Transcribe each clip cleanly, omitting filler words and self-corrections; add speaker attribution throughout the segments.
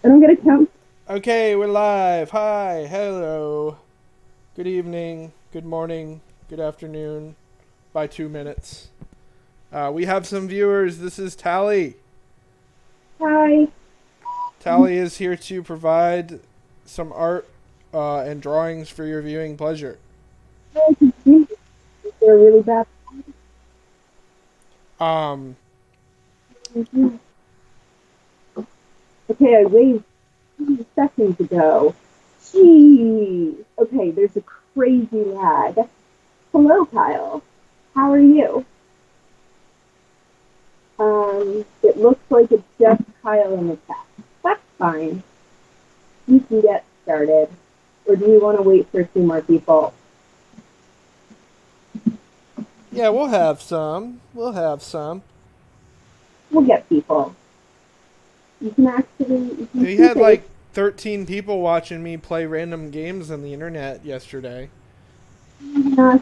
Speaker 1: And I'm gonna count.
Speaker 2: Okay, we're live. Hi, hello. Good evening, good morning, good afternoon, by 2 minutes. We have some viewers. This is Tali.
Speaker 1: Hi.
Speaker 2: Tali is here to provide some art and drawings for your viewing pleasure.
Speaker 1: They're really bad.
Speaker 2: Um,
Speaker 1: Okay, I waved 2 seconds ago. Gee. Okay, there's a crazy lag. Hello, Kyle. How are you? It looks like it's just Kyle in the chat. That's fine. You can get started. Or do you want to wait for 2 more people?
Speaker 2: yeah, we'll have some. We'll have some.
Speaker 1: We'll get people. You can
Speaker 2: We
Speaker 1: keep
Speaker 2: had
Speaker 1: it.
Speaker 2: like 13 people watching me play random games on the internet yesterday.
Speaker 1: Uh,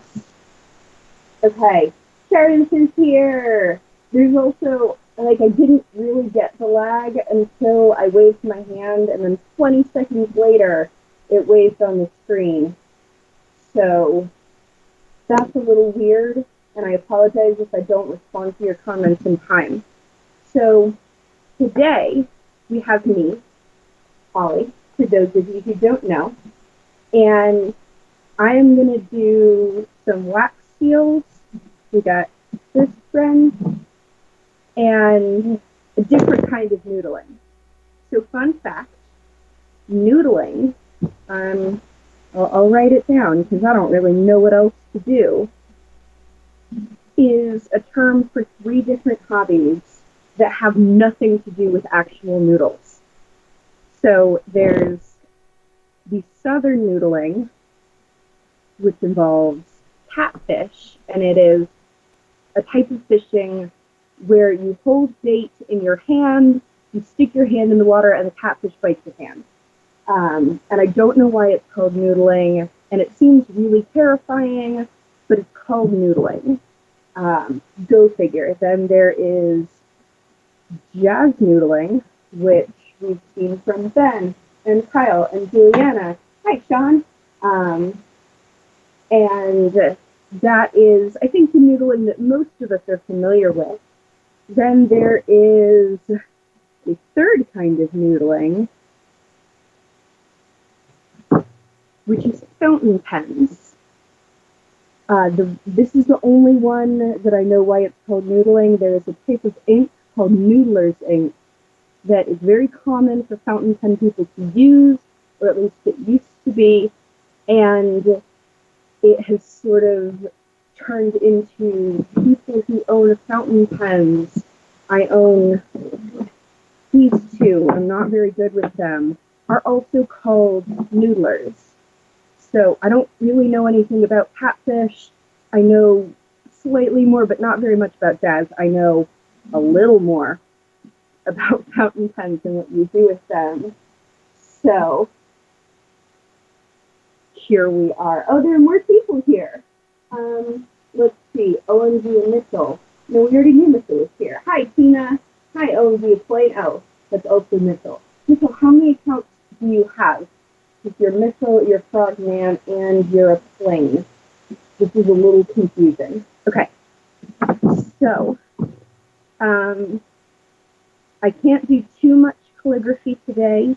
Speaker 1: Okay, Sharon's is here. There's also, like, I didn't really get the lag until I waved my hand, and then 20 seconds later, it waved on the screen. So that's a little weird, and I apologize if I don't respond to your comments in time. So today, we have me, Holly, for those of you who don't know, and I am going to do some wax seals. We got this friend and a different kind of noodling. So, fun fact, noodling, um, I'll write it down because I don't really know what else to do, is a term for 3 different hobbies that have nothing to do with actual noodles. So, there's the southern noodling, which involves catfish, and it is a type of fishing where you hold bait in your hand, you stick your hand in the water, and the catfish bites your hand. And I don't know why it's called noodling, and it seems really terrifying, but it's called noodling. Go figure. Then there is jazz noodling, which we've seen from Ben and Kyle and Juliana. Hi, Sean. Um, and that is, I think, the noodling that most of us are familiar with. Then there is a third kind of noodling, which is fountain pens. This is the only one that I know why it's called noodling. There is a type of ink called noodler's ink that is very common for fountain pen people to use, or at least it used to be, and it has sort of turned into people who own fountain pens. I own these two. I'm not very good with them. Are also called noodlers. So I don't really know anything about catfish. I know slightly more, but not very much about jazz. I know a little more about fountain pens and what you do with them. So here we are. Oh, there are more people here. Let's see. OMG and Mitchell. No, we already knew Mitchell was here. Hi, Tina. Hi, OMG. Plain O. That's also Mitchell. Mitchell, how many accounts do you have? If you're Mitchell, you're Frogman, and you're a plane. This is a little confusing. Okay, so um, I can't do too much calligraphy today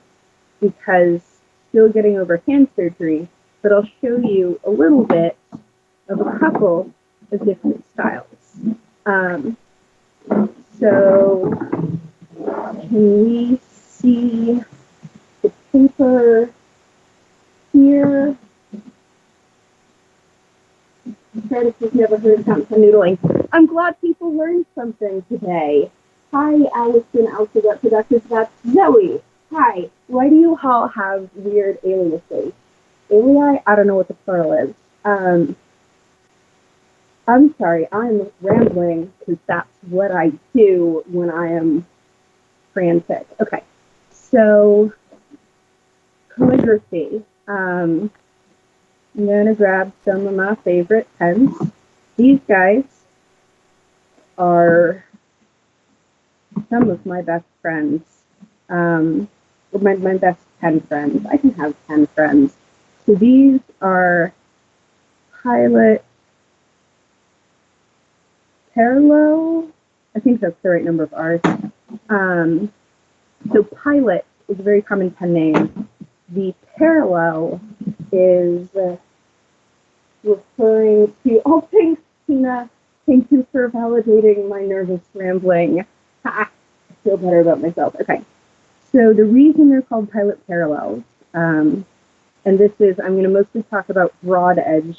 Speaker 1: because still getting over hand surgery, but I'll show you a little bit of a couple of different styles. Um, so can we see the paper here? Curtis has never heard of fountain noodling. I'm glad people learned something today. Hi, Allison, Alphabet Productive. That's Zoe. Hi. Why do you all have weird aliases? Alii? I don't know what the plural is. I'm sorry, I'm rambling because that's what I do when I am frantic. Okay, so calligraphy. I'm gonna grab some of my favorite pens. These guys are some of my best friends. Um, my best 10 friends. I can have 10 friends. So these are pilot parallel. I think that's the right number of R's. So pilot is a very common pen name. The parallel is referring to, oh, thanks, Tina. Thank you for validating my nervous rambling. Ha, I feel better about myself. Okay. So the reason they're called pilot parallels, and this is, I'm going to mostly talk about broad edge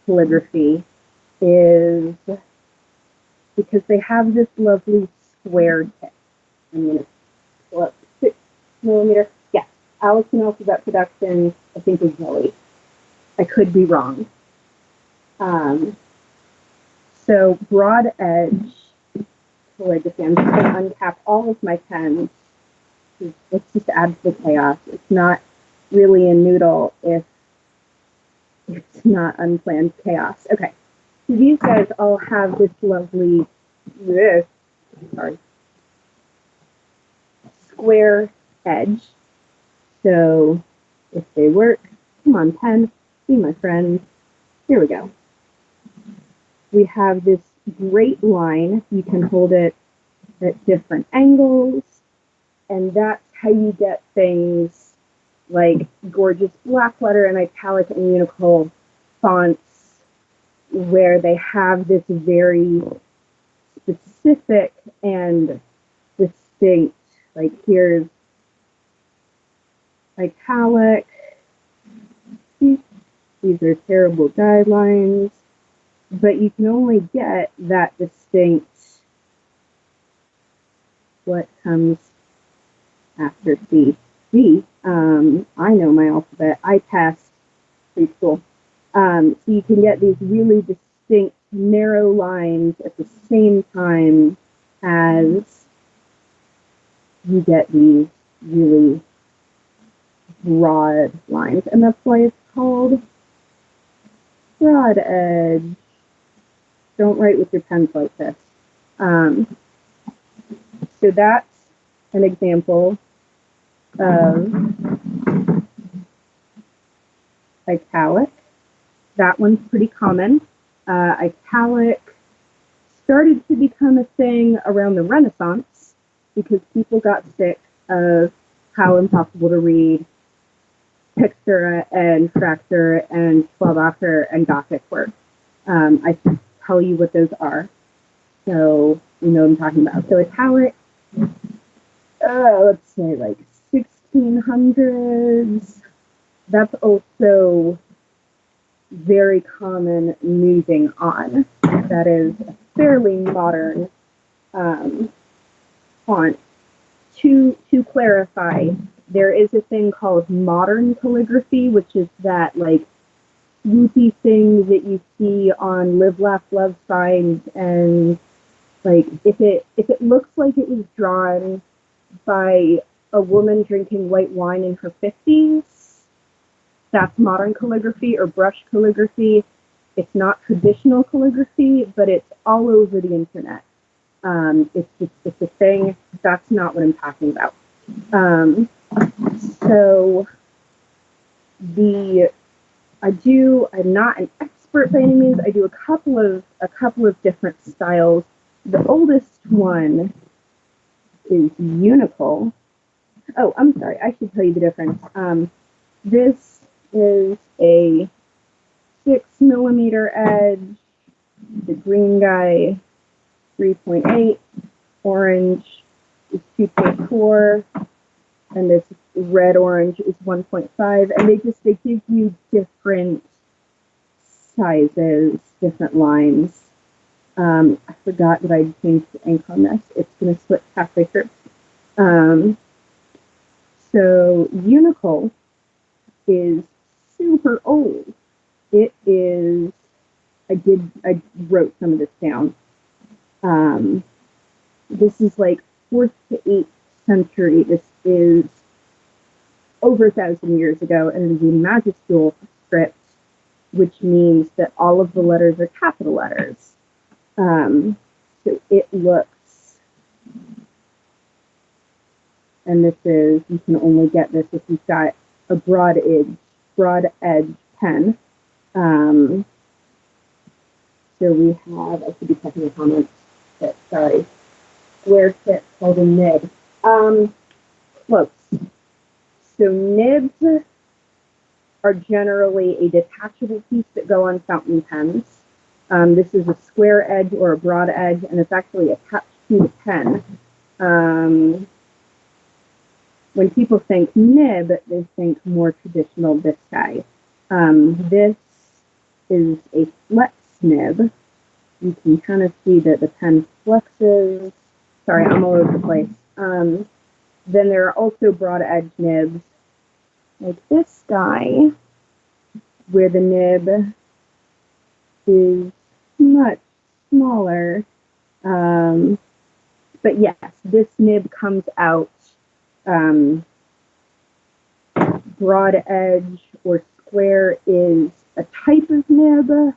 Speaker 1: calligraphy, is because they have this lovely square tip. I'm going to pull up 6mm. Yes, Alex and Alphabet Productions, I think is Zoe. I could be wrong. So broad edge calligraphy. I'm just going to uncap all of my pens. Let's just add to the chaos. It's not really a noodle if it's not unplanned chaos. Okay, so these guys all have this lovely, square edge. So if they work, come on, pen, be my friend. Here we go. We have this great line. You can hold it at different angles, and that's how you get things like gorgeous black letter and italic and unical fonts where they have this very specific and distinct, like here's italic, these are terrible guidelines, but you can only get that distinct what comes after C. C, I know my alphabet. I passed preschool. So you can get these really distinct, narrow lines at the same time as you get these really broad lines. And that's why it's called broad edge. Don't write with your pens like this. So that's an example of italic. That one's pretty common. Italic started to become a thing around the Renaissance because people got sick of how impossible to read Pictura and Fracture and Slavacher and Gothic work. I can tell you what those are, so you know what I'm talking about. So italic, let's say like 1600s. That's also very common moving on. That is a fairly modern font. To clarify, there is a thing called modern calligraphy, which is that like swoopy thing that you see on Live Laugh Love signs, and like if it looks like it was drawn by a woman drinking white wine in her 50s, that's modern calligraphy or brush calligraphy. It's not traditional calligraphy, but it's all over the internet. It's a thing. That's not what I'm talking about. So I'm not an expert by any means. I do a couple of different styles. The oldest one is unical. Oh, I'm sorry. I should tell you the difference. This is a 6mm edge. The green guy, 3.8. Orange is 2.4. And this red orange is 1.5. And they give you different sizes, different lines. I forgot that I changed the ink on this. It's going to split halfway through. So Unical is super old. It is, I wrote some of this down. This is like 4th to 8th century. This is over 1,000 years ago, and it is a majuscule script, which means that all of the letters are capital letters. So it looks and this is, you can only get this if you've got a broad edge pen. So we have, I should be checking the comments, but sorry, square tip called a nib. Close. So nibs are generally a detachable piece that go on fountain pens. This is a square edge or a broad edge, and it's actually attached to the pen. When people think nib, they think more traditional this guy. This is a flex nib. You can kind of see that the pen flexes. Sorry, I'm all over the place. Then there are also broad edge nibs, like this guy, where the nib is much smaller. But yes, this nib comes out broad edge or square is a type of nib.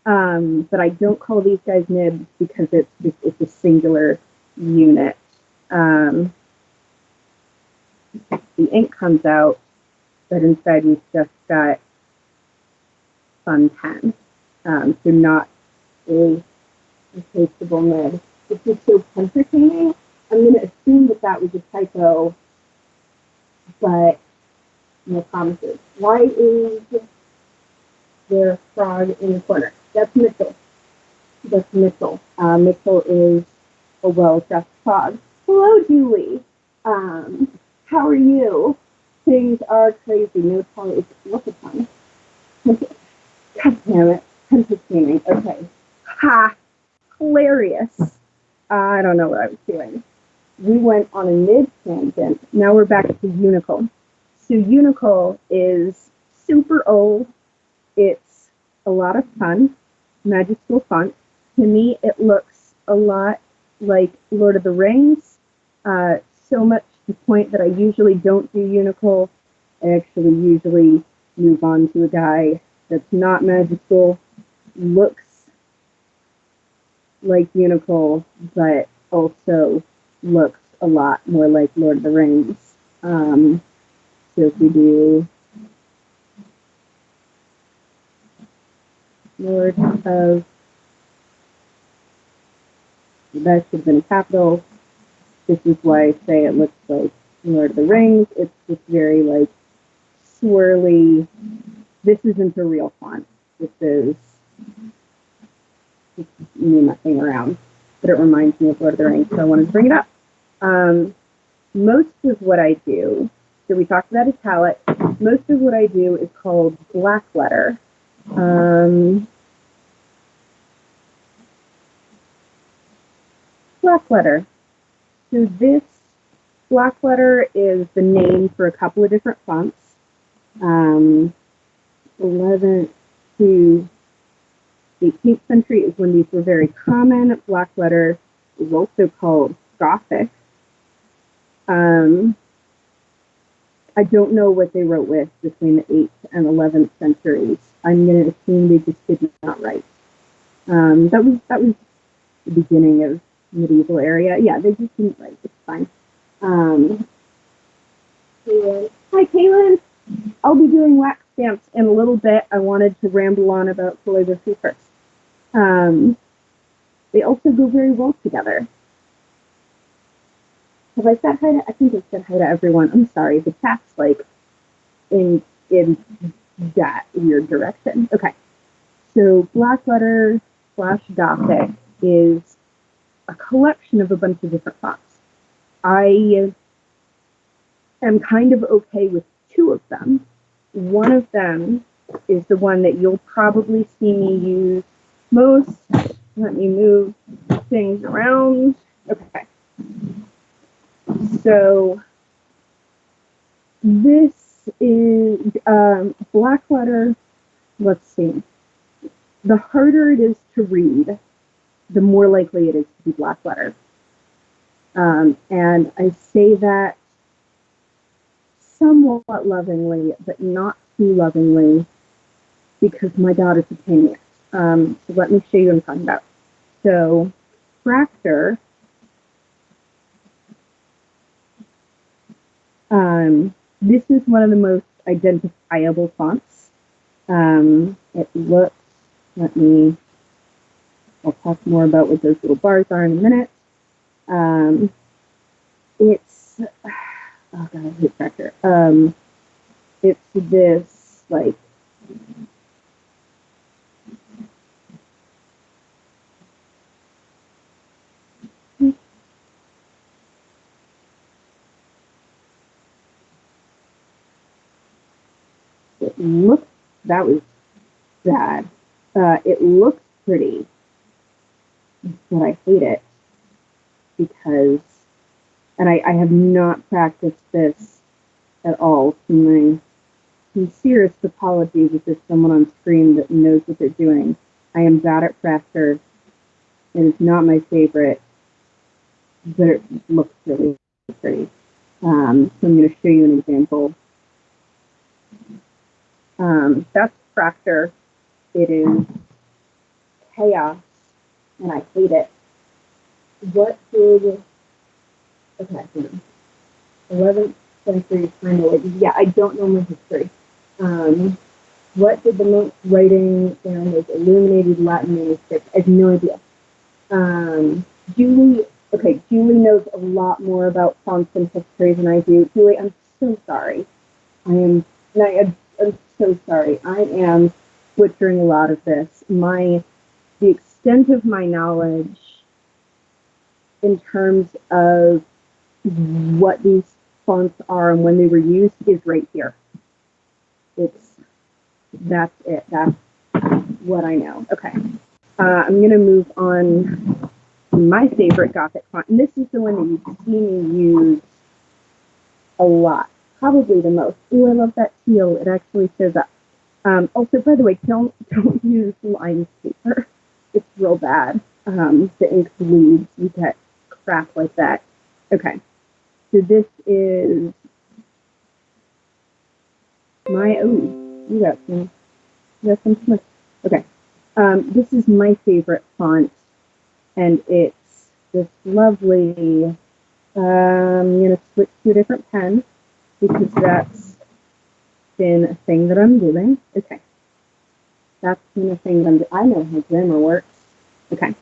Speaker 1: But I don't call these guys nibs because it's a singular unit. The ink comes out, but inside we've just got fun pen. So not a replaceable nib. This is so entertaining. I'm going to assume that that was a typo, but no promises. Why is there a frog in the corner? That's Mitchell. That's Mitchell. Mitchell is a well-dressed frog. Hello, Julie. How are you? Things are crazy. No Tali. What's the time? God damn it. Entertaining. Okay. Ha! Hilarious. I don't know what I was doing. We went on a mid tangent. Now we're back to Unical. So Unical is super old. It's a lot of fun. Magical font. To me, it looks a lot like Lord of the Rings. So much to the point that I usually don't do Unical. I actually usually move on to a guy that's not magical, looks like Unical, but also looks a lot more like Lord of the Rings. So if we do Lord of, that should have been capital. This is why I say it looks like Lord of the Rings. It's just very like swirly. This isn't a real font. This is just me messing around, but it reminds me of Lord of the Rings, so I wanted to bring it up. Most of what I do, so we talked about italic, most of what I do is called black letter. Black letter. So this black letter is the name for a couple of different fonts. 11th to 18th century is when these were very common. Black letter is also called Gothic. I don't know what they wrote with between the 8th and 11th centuries. I'm going to assume they just did not write. That was the beginning of medieval area. Yeah, they just didn't write. It's fine. Hi, Kaylin. I'll be doing wax stamps in a little bit. I wanted to ramble on about calligraphy first. They also go very well together. Have I said hi to? I think I said hi to everyone. I'm sorry. The chat's like in that weird direction. Okay. So black letter / Gothic is a collection of a bunch of different fonts. I am kind of okay with two of them. One of them is the one that you'll probably see me use most. Let me move things around. Okay. So this is black letter. Let's see. The harder it is to read, the more likely it is to be black letter. And I say that somewhat lovingly, but not too lovingly, because my daughter's a pain in the ass. So let me show you what I'm talking about. So, Fractor This is one of the most identifiable fonts. It looks, I'll talk more about what those little bars are in a minute. It's, oh god, I hate pressure. It's this, like, it looks, that was bad. It looks pretty, but I hate it because, and I have not practiced this at all. So my sincerest apologies if there's someone on screen that knows what they're doing. I am bad at pressure. It is not my favorite, but it looks really pretty. So I'm going to show you an example. That's Fractor. It is chaos, and I hate it. What did, okay, 11th century kind of like, yeah, I don't know my history. What did the monks writing down was illuminated Latin manuscript? I have no idea. Julie knows a lot more about fonts and history than I do. Julie, I'm so sorry. I'm so sorry. I am butchering a lot of this. The extent of my knowledge in terms of what these fonts are and when they were used is right here. That's it. That's what I know. Okay. I'm going to move on to my favorite Gothic font. And this is the one that you've seen me use a lot. Probably the most. Ooh, I love that teal. It actually shows up. Also, by the way, don't use lined paper. It's real bad. The ink bleeds. You get crap like that. Okay. So this is my, you got some smush. Okay. This is my favorite font, and it's this lovely, I'm going to switch to a different pen because that's been a thing that I'm doing. Okay. That's been a thing that I'm doing. I know how grammar works. Okay.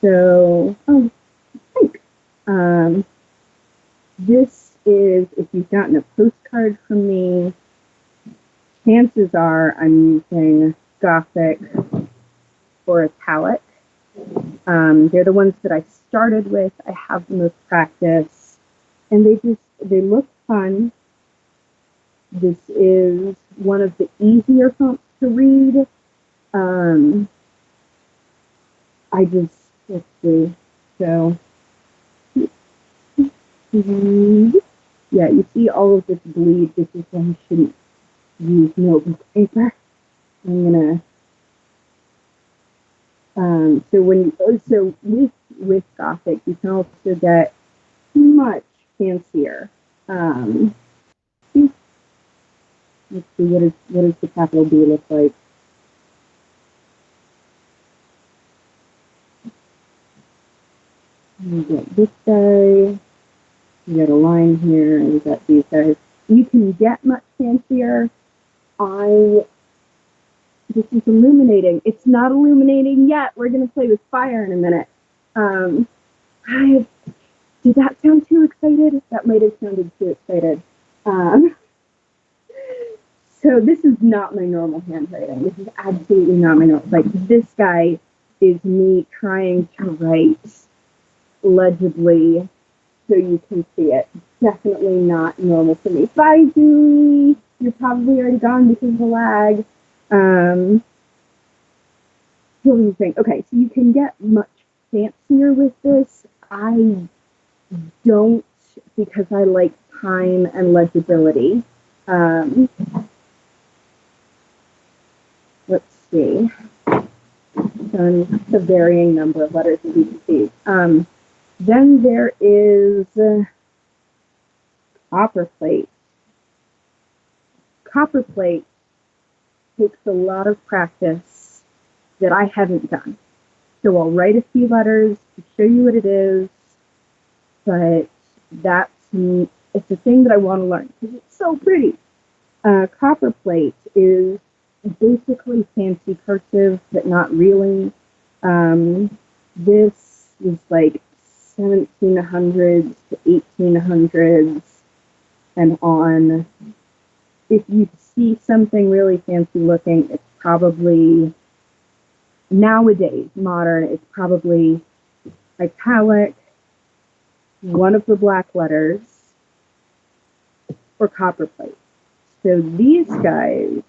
Speaker 1: So, thanks. This is, if you've gotten a postcard from me, chances are I'm using Gothic or Italic. They're the ones that I started with. I have the most practice, and they look fun. This is one of the easier fonts to read. Let's see. So, yeah, you see all of this bleed. This is why you shouldn't use notebook paper. I'm gonna, so with Gothic, you can also get much fancier. Let's see, what does the capital B look like? We got this guy. We got a line here, and we got these guys. You can get much fancier. This is illuminating. It's not illuminating yet. We're gonna play with fire in a minute. Did that sound too excited? That might have sounded too excited. So this is not my normal handwriting. This is absolutely not my normal. Like, this guy is me trying to write legibly so you can see it. Definitely not normal for me. Bye, Julie. You're probably already gone because of the lag. What were you saying? Okay, so you can get much fancier with this. I don't, because I like time and legibility. Let's see. The varying number of letters that you can see. Then there is copperplate. Copperplate takes a lot of practice that I haven't done. So I'll write a few letters to show you what it is, but that's it's a thing that I want to learn because it's so pretty. Copperplate is basically fancy cursive, but not really. This is like 1700s to 1800s and on. If you see something really fancy looking, it's probably nowadays modern. It's probably italic, one of the black letters, or copperplate. So these guys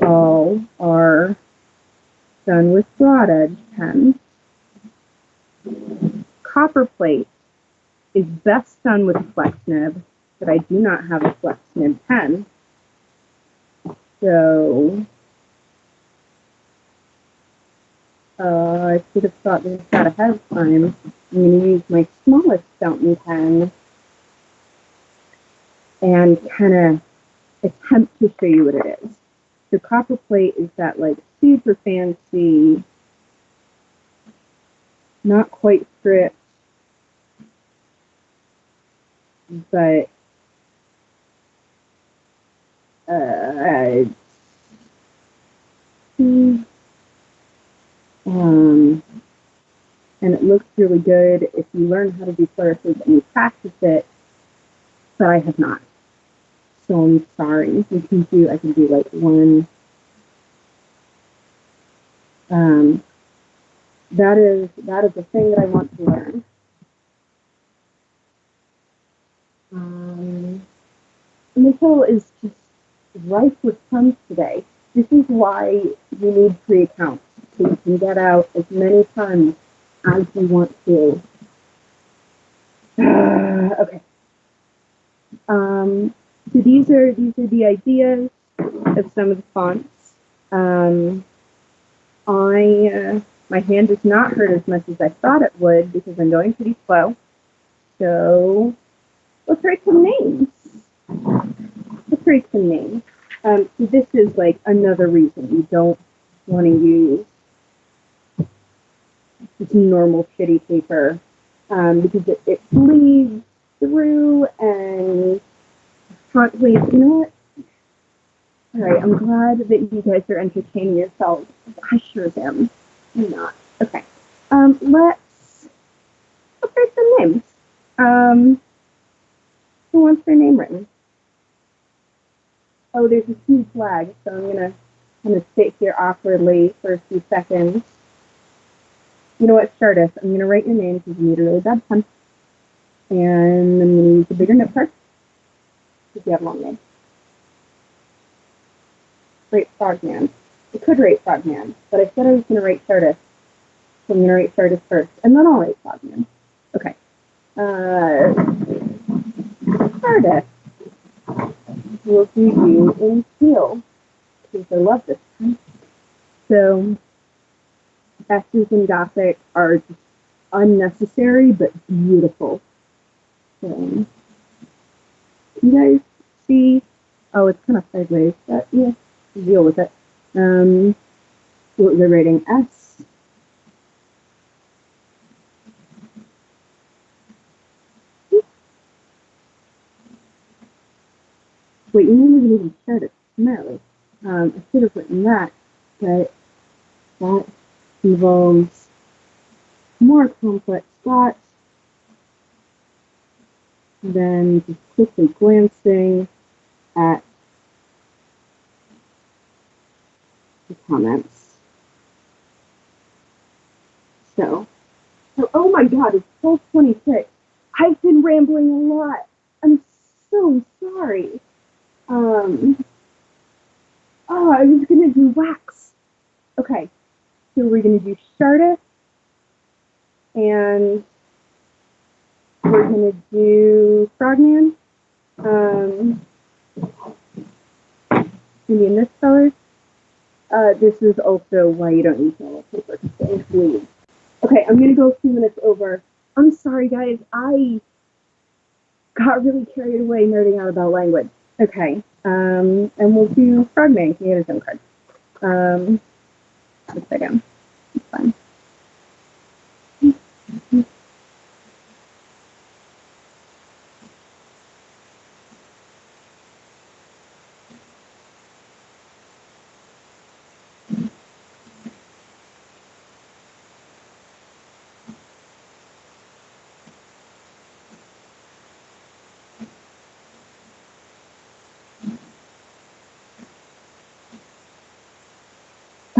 Speaker 1: all are done with broad edge pens. Copperplate is best done with a flex nib, but I do not have a flex nib pen. So I should have thought this out ahead of time. I'm going to use my smallest fountain pen and kind of attempt to show you what it is. So copperplate is that like super fancy, not quite script, but and it looks really good if you learn how to do flourishes and you practice it, but I have not. So I'm sorry. I can do like one. That is a thing that I want to learn. Nicole is just rife with puns today. This is why you need free accounts, so you can get out as many puns as you want to. Okay. So these are the ideas of some of the fonts. My hand does not hurt as much as I thought it would because I'm going pretty slow. So let's write some names. So this is like another reason you don't want to use just normal shitty paper because it bleeds through and wait, you know what? All right, I'm glad that you guys are entertaining yourselves. I sure am. I'm not. Okay. Let's write some names. Who wants their name written? Oh, there's a huge flag, so I'm gonna sit here awkwardly for a few seconds. You know what, Stardust? I'm gonna write your name because you need a really bad pen, and I'm gonna use a bigger nip card because you have a long name. Write Frogman. I could write Frogman, but I said I was gonna write Stardust, so I'm gonna write Stardust first, and then I'll write Frogman. Okay. Stardust. We'll do you in teal because I love this pen. So S's in Gothic are just unnecessary but beautiful. So, you guys see? Oh, it's kind of sideways, but yeah, deal with it. What was I writing? S. Wait, you didn't even start it. Smelly. I should have written that, but that involves more complex thoughts than just quickly glancing at the comments. So oh my god, it's 12:26. I've been rambling a lot. I'm so sorry. I was gonna do wax. Okay, so we're gonna do Stardust, and we're gonna do Frogman. You mean this color? This is also why you don't use normal paper, because it bleeds. Okay, I'm gonna go a few minutes over. I'm sorry, guys. I got really carried away nerding out about language. Okay, and we'll do Frogman. He had his own card. Let's second. It's fine.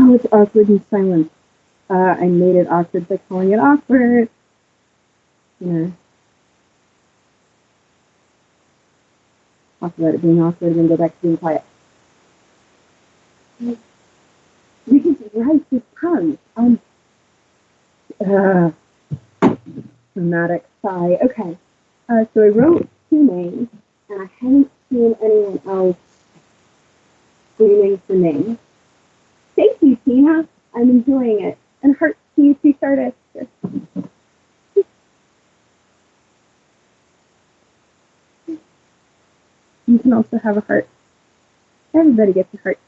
Speaker 1: Oh, it's awkward and silent. I made it awkward by calling it awkward. You talk about it being awkward and then go back to being quiet. Because right, this comes. Dramatic sigh. Okay. So I wrote 2 names, and I haven't seen anyone else screaming for names. Thank you, Tina. I'm enjoying it. And hearts to you two artists. You can also have a heart. Everybody gets a heart.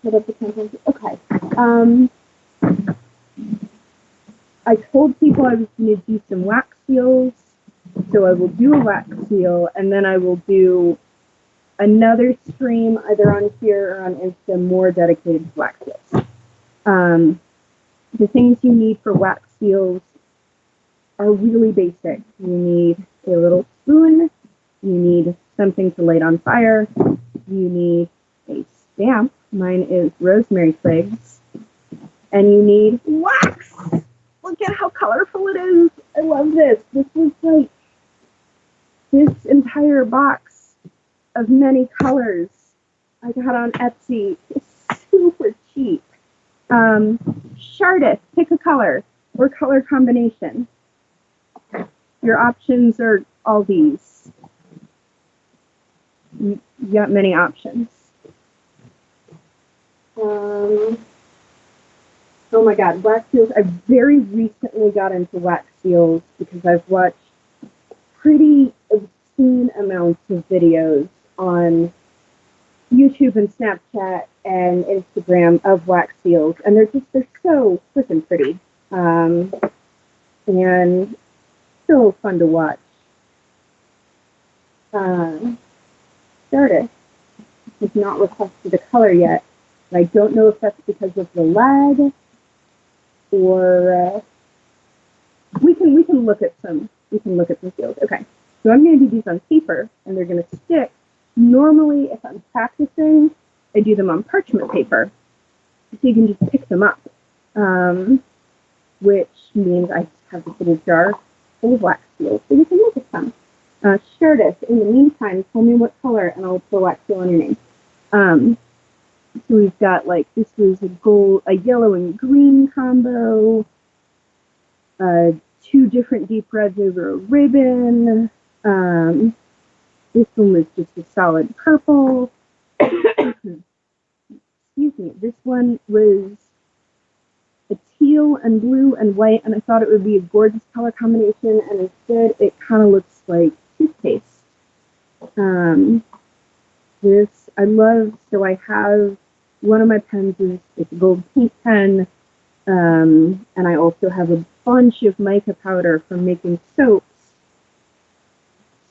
Speaker 1: What up the content? Okay. I told people I was going to do some wax seals, so I will do a wax seal, and then I will do another stream either on here or on Insta more dedicated to wax seals. The things you need for wax seals are really basic. You need a little spoon, you need something to light on fire, you need a stamp, mine is rosemary twigs, and you need wax! Look at how colorful it is! I love this! This was like this entire box of many colors I got on Etsy. It's super cheap. Shardist, pick a color or color combination. Your options are all these. You got many options. Oh my god, wax seals. I very recently got into wax seals because I've watched pretty obscene amounts of videos on YouTube and Snapchat and Instagram of wax seals, and they're so freaking pretty. And so fun to watch. Stardust has not requested a color yet, but I don't know if that's because of the lag or we can look at some seals. Okay, so I'm going to do these on paper, and they're going to stick. Normally, if I'm practicing, I do them on parchment paper, so you can just pick them up, which means I have this little jar full of wax seals, so you can look at them. Stardust, in the meantime, tell me what color, and I'll put a wax seal on your name. So we've got, like, this was a yellow and green combo, 2 different deep reds over a ribbon. This one was just a solid purple. Excuse me. This one was a teal and blue and white, and I thought it would be a gorgeous color combination, and instead it kind of looks like toothpaste. This I love, so I have one of my pens it's a gold paint pen, and I also have a bunch of mica powder from making soaps.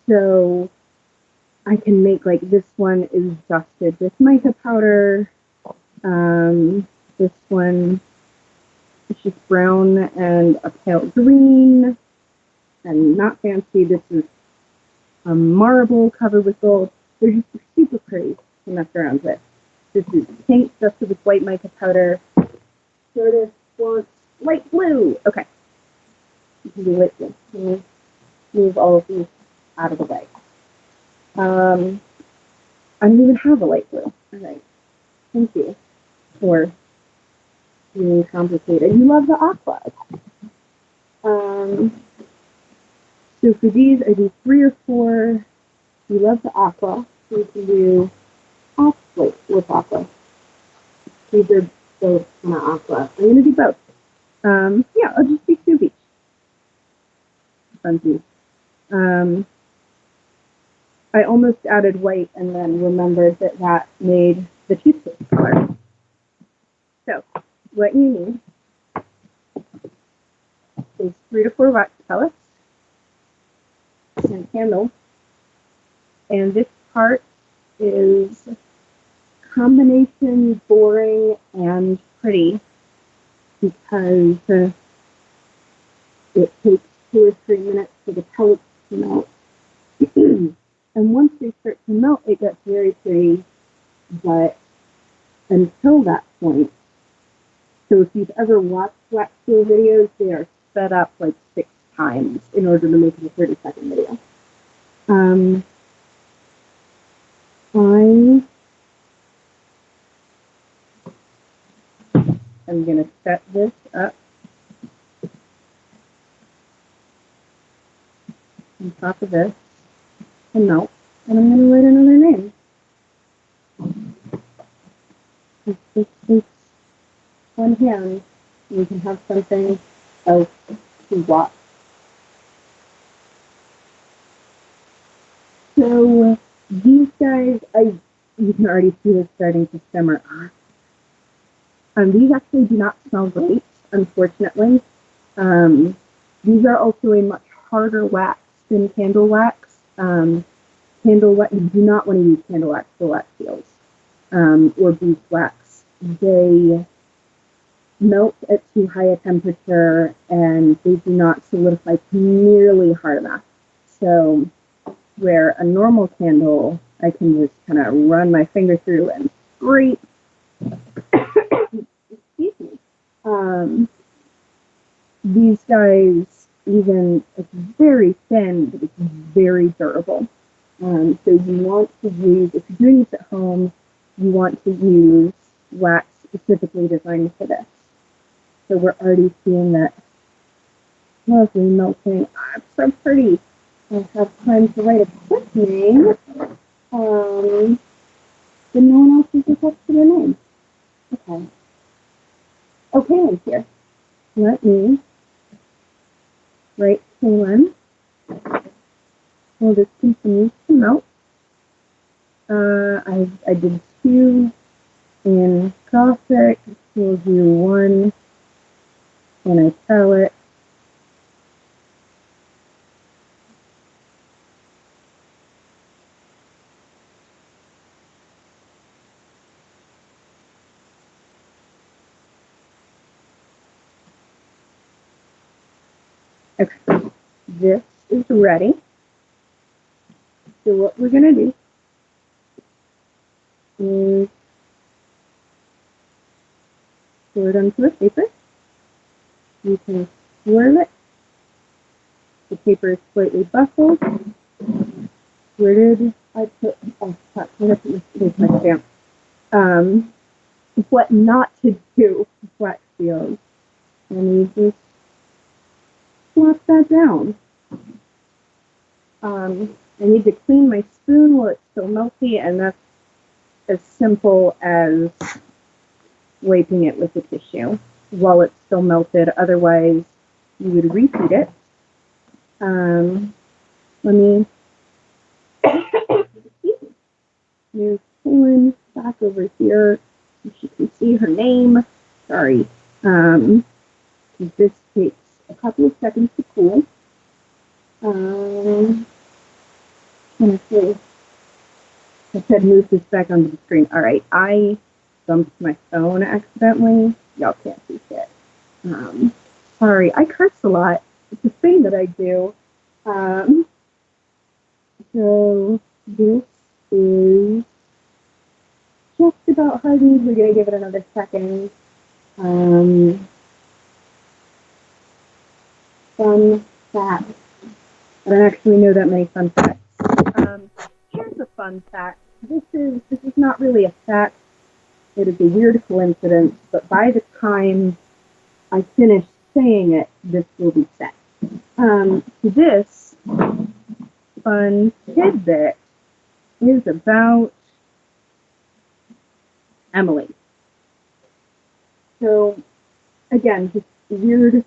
Speaker 1: So I can make, like, this one is dusted with mica powder. This one is just brown and a pale green, and not fancy. This is a marble covered with gold. They're just super pretty to mess around with. This is pink dusted with white mica powder. Stardust wants light blue. Okay. You can do light blue. Let me move all of these out of the way. I don't even have a light blue. All right. Thank you for being complicated. You love the aqua. So for these, I do 3 or 4. You love the aqua. So you can do with aqua. These are both kind of aqua. I'm going to do both. Yeah, I'll just do 2 of each. Funsies. I almost added white and then remembered that made the toothpaste color. So, what you need is 3 to 4 wax pellets and candles. And this part is combination boring and pretty because it takes 2 or 3 minutes for the pellets to melt. And once they start to melt, it gets very pretty, but until that point. So if you've ever watched wax seal videos, they are sped up like 6 times in order to make it a 30-second video. I am going to set this up on top of this and melt, and I'm going to write another name. If this takes one hand, we can have something else to watch. So these guys, you can already see this starting to simmer up. These actually do not smell great, unfortunately. These are also a much harder wax than candle wax. Candle wax, you do not want to use candle wax for wax seals or beeswax. They melt at too high a temperature and they do not solidify nearly hard enough. So where a normal candle, I can just kind of run my finger through and scrape. Excuse me. These guys, even, it's very thin, but it's very durable. So you want to use, if you're doing this at home, you want to use wax specifically designed for this. So we're already seeing that lovely melting. Oh, it's so pretty. I have time to write a quick name. But no one else is attached to their name. Okay. Okay, I'm here. Let me write Kaylin. Well, this continues to melt. I did 2 in Gothic. We'll do 1 in italic. Okay, this is ready. So what we're going to do is pour it onto the paper. You can swirl it. The paper is slightly buckled. Where did I put, oh, fuck, I'm going to put my stamp. What not to do with wax seals. And you just slap that down. I need to clean my spoon while it's still melty, and that's as simple as wiping it with a tissue while it's still melted. Otherwise, you would reheat it. Let me move Kaylin back over here so she can see her name. Sorry. This takes a couple of seconds to cool. Let me see. I said move this back onto the screen. All right, I bumped my phone accidentally. Y'all can't see shit. Sorry, I curse a lot. It's a thing that I do. So this is just about hardened. We're gonna give it another second. Fun fact. I don't actually know that many fun facts. Here's a fun fact. This is not really a fact. It is a weird coincidence, but by the time I finish saying it, this will be set. This fun tidbit is about Emily. So, again, just weird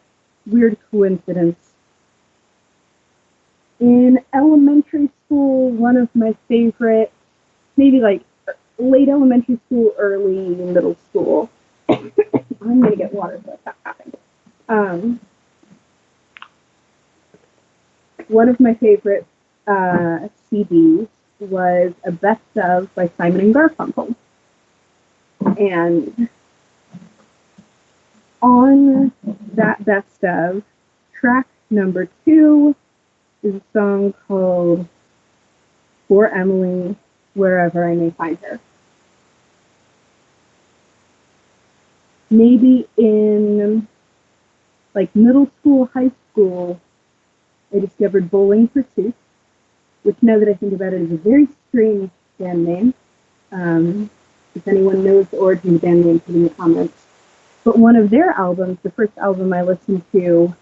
Speaker 1: coincidence. In elementary school, one of my favorite, maybe like late elementary school, early middle school. I'm gonna get water so that happens. One of my favorite CDs was a Best Of by Simon and Garfunkel. And on that Best Of, track number 2 is a song called For Emily, Wherever I May Find Her. maybe in like middle school, high school, I discovered Bowling for Soup, which now that I think about it is a very strange band name. If anyone knows the origin of the band name, put in the comments. But one of their albums, the first album I listened to,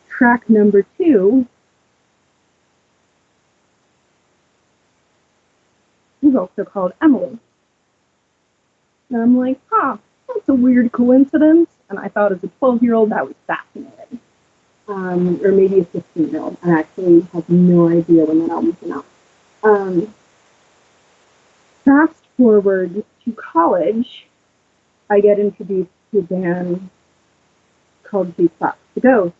Speaker 1: track number 2 was also called Emily. And I'm like, that's a weird coincidence. And I thought as a 12-year-old that was fascinating. Or maybe a 15-year-old. I actually have no idea when that album came out. Fast forward to college, I get introduced to a band called Jukebox the Ghost.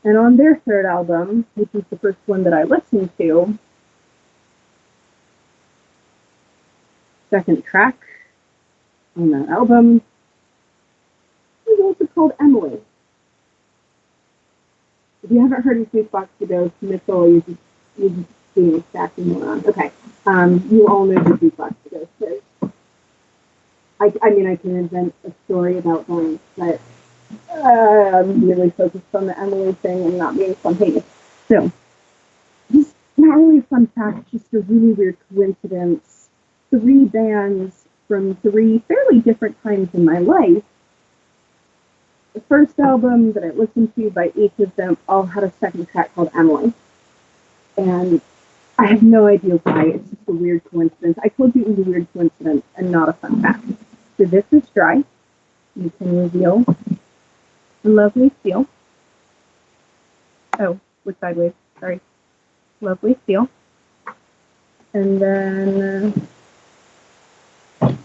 Speaker 1: And on their third album, which was the first one that I listened to, second track on that album was also called Emily. If you haven't heard of Jukebox the Ghost, Mitchell, you're just being a sassy moron. Okay. You all know who Jukebox the Ghost is. I mean, I can invent a story about them, but I'm really focused on the Emily thing and not being spontaneous. So, just not really a fun fact, just a really weird coincidence. 3 bands from 3 fairly different times in my life. The first album that I listened to by each of them all had a second track called Emily. And I have no idea why. It's just a weird coincidence. I told you it was a weird coincidence and not a fun fact. So this is dry. You can reveal a lovely seal. Oh, look sideways. Sorry. Lovely seal. And then I'm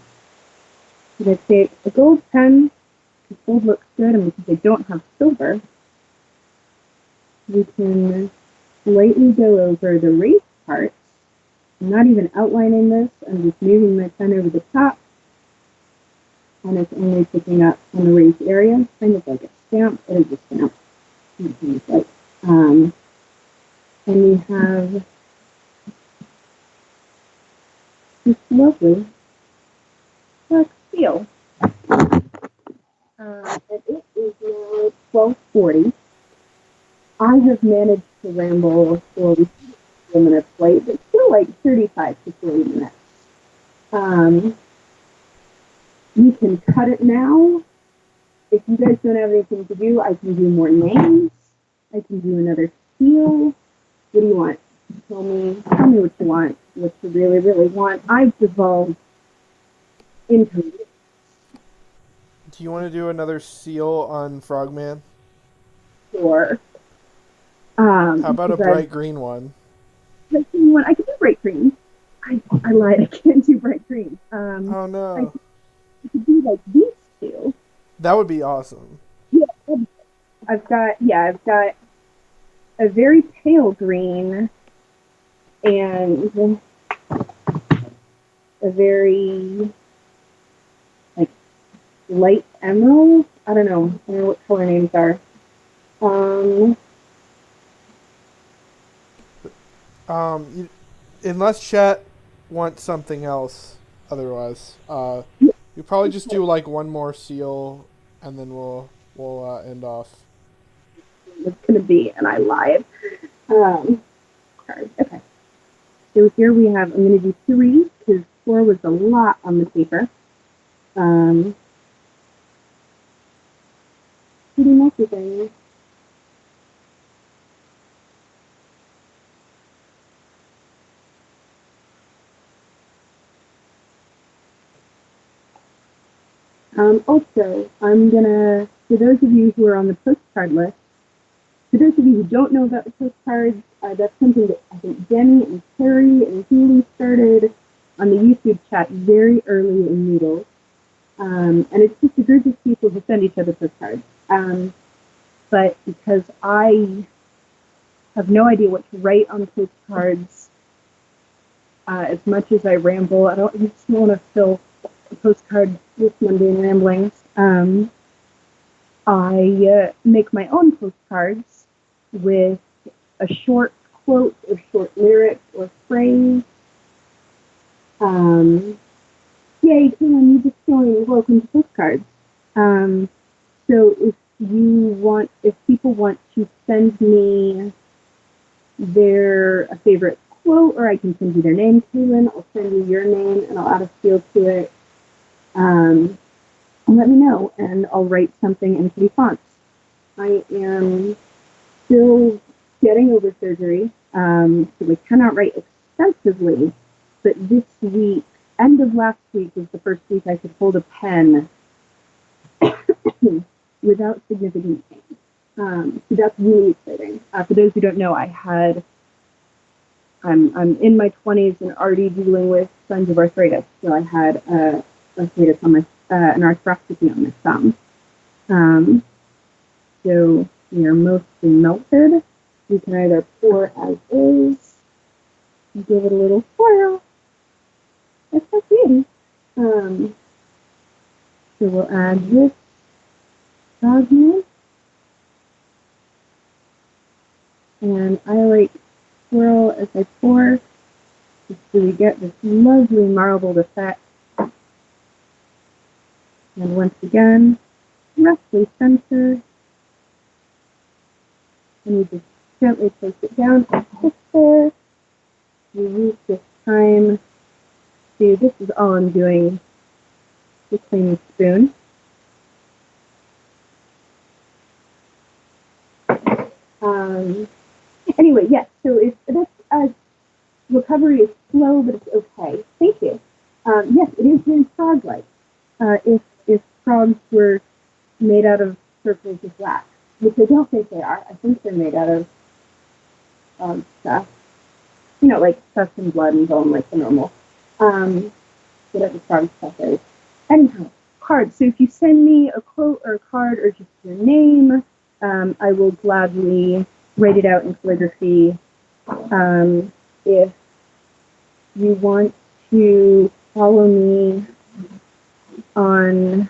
Speaker 1: going to take a gold pen, because gold looks good, and because I don't have silver, we can lightly go over the raised parts. I'm not even outlining this, I'm just moving my pen over the top, and it's only picking up on the raised area, kind of like a stamp. It is a stamp. And we have this lovely black seal. And it is now 12:40. I have managed to ramble for 4 minutes late, but still like 35 to 40 minutes. You can cut it now. If you guys don't have anything to do, I can do more names. I can do another seal. What do you want? Tell me what you want, what you really, really want. I've devolved into it.
Speaker 2: Do you want to do another seal on Frogman?
Speaker 1: For
Speaker 2: How about a bright green one?
Speaker 1: I can do bright green. I lied. I can't do bright green.
Speaker 2: Oh no.
Speaker 1: I could do like these two.
Speaker 2: That would be awesome.
Speaker 1: Yeah, I've got a very pale green and a very like light emerald. I don't know what color names are.
Speaker 2: Unless Chet wants something else, otherwise, you probably just do like one more seal, and then we'll end off.
Speaker 1: It's gonna be, and I lied. Card. Okay. So here we have. I'm gonna do 3 because 4 was a lot on the paper. Pretty much everything. Also, I'm gonna, for those of you who are on the postcard list, for those of you who don't know about the postcards, that's something that I think Jenny and Terry and Julie started on the YouTube chat very early in Noodles. And it's just a group of people who send each other postcards. But because I have no idea what to write on postcards, as much as I ramble, I just want to fill a postcard with mundane ramblings. I make my own postcards with a short quote or short lyric or phrase. Yay, Caitlin, you just joined. Welcome to Postcards. Um, so if people want to send me their a favorite quote, or I can send you their name, Caitlin, I'll send you your name and I'll add a field to it. And let me know, and I'll write something in pretty fonts. I am still getting over surgery, so I cannot write extensively, but this week, end of last week, was the first week I could hold a pen without significant pain. So that's really exciting. For those who don't know, I'm in my 20s and already dealing with signs of arthritis. So I had arthritis on an arthroscopy on my thumb. So we are mostly melted. You can either pour as is, give it a little swirl. That's so pretty. So we'll add this frogman. And I like swirl as I pour, just so we get this lovely marbled effect. And once again, roughly center. And you just gently place it down and push there. You use this time to, this is all I'm doing, with a clean spoon. Anyway, yes, so recovery is slow, but it's okay. Thank you. Yes, it is very frog-like. If frogs were made out of circles of wax, which I don't think they are. I think they're made out of stuff, like flesh and blood and bone, like the normal, whatever frog stuff is. Anyhow, cards. So if you send me a quote or a card or just your name, I will gladly write it out in calligraphy. If you want to follow me on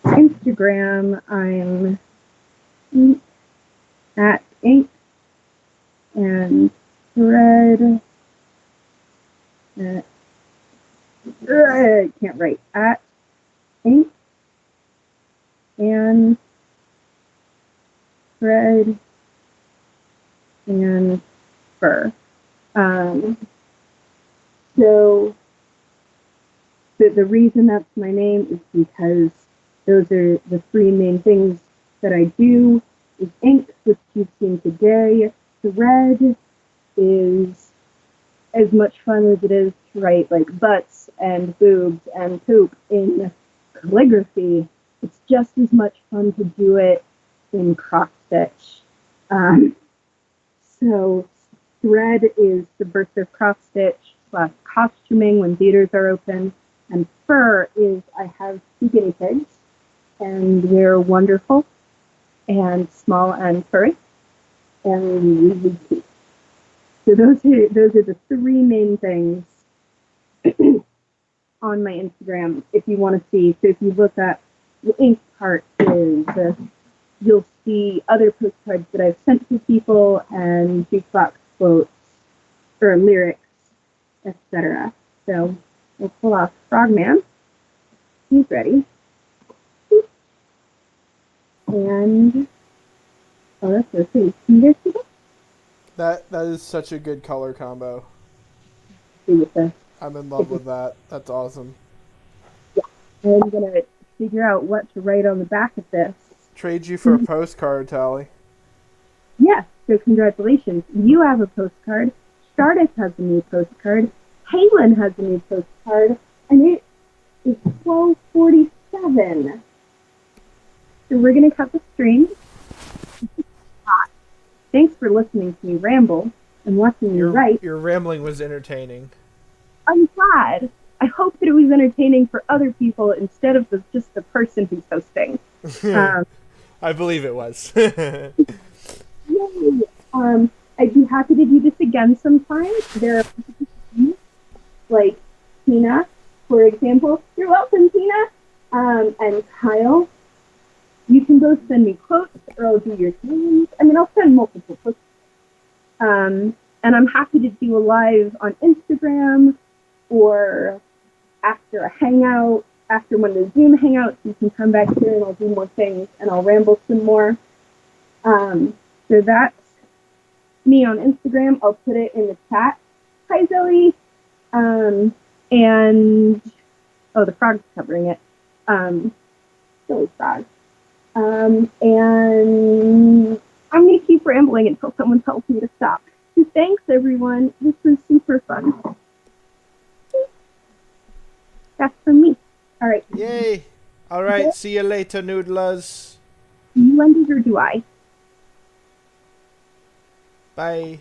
Speaker 1: Instagram, I'm at ink and thread. I can't write. At ink and thread and fur. So the reason that's my name is because those are the three main things that I do. Is ink, which you've seen today. Thread is as much fun as it is to write like butts and boobs and poop in calligraphy. It's just as much fun to do it in cross stitch. So thread is subversive cross stitch / costuming when theaters are open, and fur is I have 2 guinea pigs, and they're wonderful and small and furry and really cute. So those are the 3 main things on my Instagram if you want to see. So if you look at the ink part is you'll see other postcards that I've sent to people and jukebox quotes or lyrics, etc. So we'll pull off Frogman. He's ready. And oh, that's so pretty. Can you guys see that?
Speaker 2: That is such a good color combo.
Speaker 1: See with this.
Speaker 2: I'm in love with that. That's awesome.
Speaker 1: Yeah. I'm gonna figure out what to write on the back of this.
Speaker 2: Trade you for a postcard, Tali.
Speaker 1: Yeah, so congratulations. You have a postcard. Stardust has a new postcard. Halen has a new postcard. And it is 12:47. So we're going to cut the string. Thanks for listening to me ramble and watching me write.
Speaker 2: Your rambling was entertaining.
Speaker 1: I'm glad. I hope that it was entertaining for other people instead of just the person who's hosting.
Speaker 2: I believe it was.
Speaker 1: Yay! I'd be happy to do this again sometime. There are like Tina, for example. You're welcome, Tina. And Kyle. You can both send me quotes, or I'll do your names. I mean, I'll send multiple quotes. And I'm happy to do a live on Instagram or after a hangout, after one of the Zoom hangouts, you can come back here and I'll do more things and I'll ramble some more. So that's me on Instagram. I'll put it in the chat. Hi, Zoe. And the frog's covering it. Silly frog. And I'm going to keep rambling until someone tells me to stop. So thanks, everyone. This was super fun. That's from me. All right.
Speaker 2: Yay. All right. See you later, noodlers.
Speaker 1: Do you end it or do I?
Speaker 2: Bye.